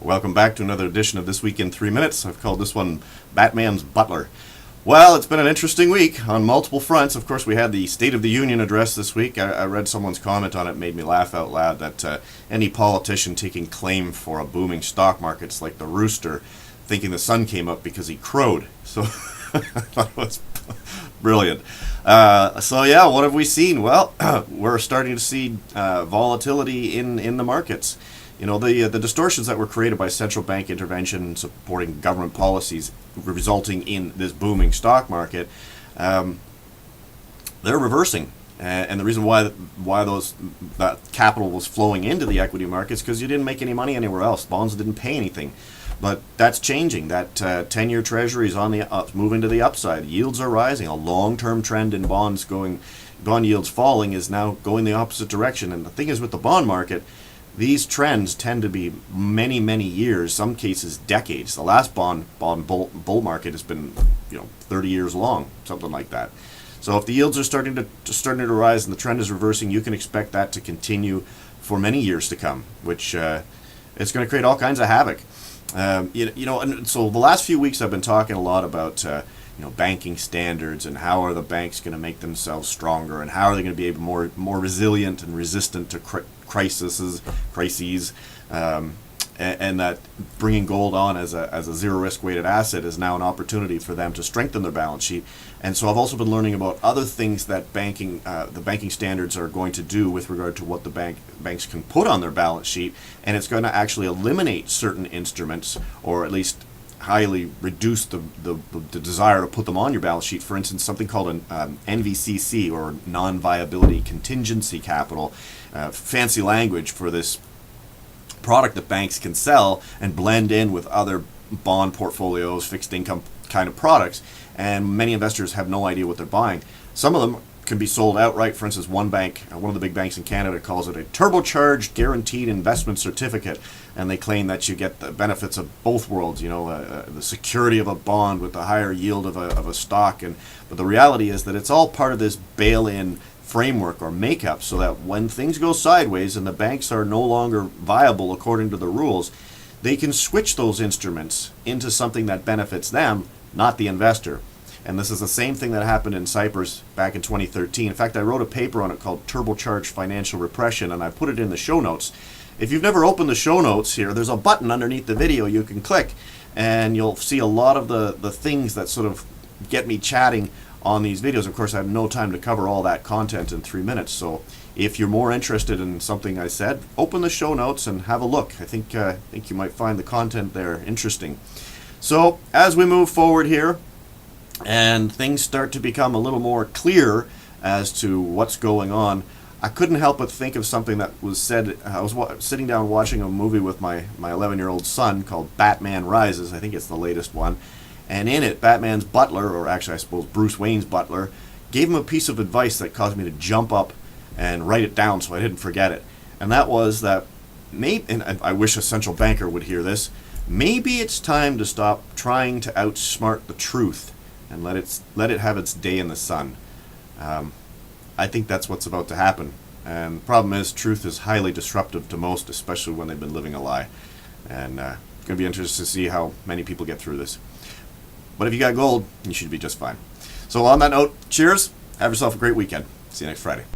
Welcome back to another edition of This Week in 3 Minutes. I've called this one Batman's Butler. Well, it's been an interesting week on multiple fronts. Of course, we had the State of the Union address this week. I read someone's comment on it, made me laugh out loud, that any politician taking claim for a booming stock market's like the rooster thinking the sun came up because he crowed. So I thought it was brilliant. What have we seen? Well, we're starting to see volatility in the markets. You know, the distortions that were created by central bank intervention supporting government policies resulting in this booming stock market, they're reversing. And the reason why that capital was flowing into the equity markets because you didn't make any money anywhere else. Bonds didn't pay anything. But that's changing. That 10-year treasury is on the moving to the upside. Yields are rising. A long-term trend in bond yields falling is now going the opposite direction. And the thing is with the bond market, these trends tend to be many, many years, some cases decades. The last bond bull market has been, 30 years long, something like that. So if the yields are starting to rise and the trend is reversing, you can expect that to continue for many years to come, which it's going to create all kinds of havoc. And so the last few weeks I've been talking a lot about banking standards and how are the banks going to make themselves stronger and how are they going to be able more resilient and resistant to crises, and that bringing gold on as a zero risk weighted asset is now an opportunity for them to strengthen their balance sheet. And so I've also been learning about other things that the banking standards are going to do with regard to what the banks can put on their balance sheet, and it's going to actually eliminate certain instruments, or at least highly reduce the desire to put them on your balance sheet. For instance, something called an NVCC, or non-viability contingency capital, fancy language for this product that banks can sell and blend in with other bond portfolios, fixed income kind of products, and many investors have no idea what they're buying. Some of them can be sold outright. For instance, one bank, one of the big banks in Canada, calls it a turbocharged guaranteed investment certificate, and they claim that you get the benefits of both worlds, the security of a bond with the higher yield of a stock. But the reality is that it's all part of this bail-in framework or makeup, so that when things go sideways and the banks are no longer viable according to the rules, they can switch those instruments into something that benefits them, not the investor. And this is the same thing that happened in Cyprus back in 2013. In fact, I wrote a paper on it called Turbocharged Financial Repression, and I put it in the show notes. If you've never opened the show notes here, there's a button underneath the video you can click, and you'll see a lot of the things that sort of get me chatting on these videos. Of course, I have no time to cover all that content in 3 minutes, so if you're more interested in something I said, open the show notes and have a look. I think you might find the content there interesting. So as we move forward here, and things start to become a little more clear as to what's going on, I couldn't help but think of something that was said. I was sitting down watching a movie with my 11-year-old son called Batman Rises. I think it's the latest one. And in it, Batman's butler, or actually I suppose Bruce Wayne's butler, gave him a piece of advice that caused me to jump up and write it down so I didn't forget it. And that was that and I wish a central banker would hear this, maybe it's time to stop trying to outsmart the truth and let it have its day in the sun. I think that's what's about to happen. And the problem is, truth is highly disruptive to most, especially when they've been living a lie. And it's going to be interesting to see how many people get through this. But if you got gold, you should be just fine. So on that note, cheers. Have yourself a great weekend. See you next Friday.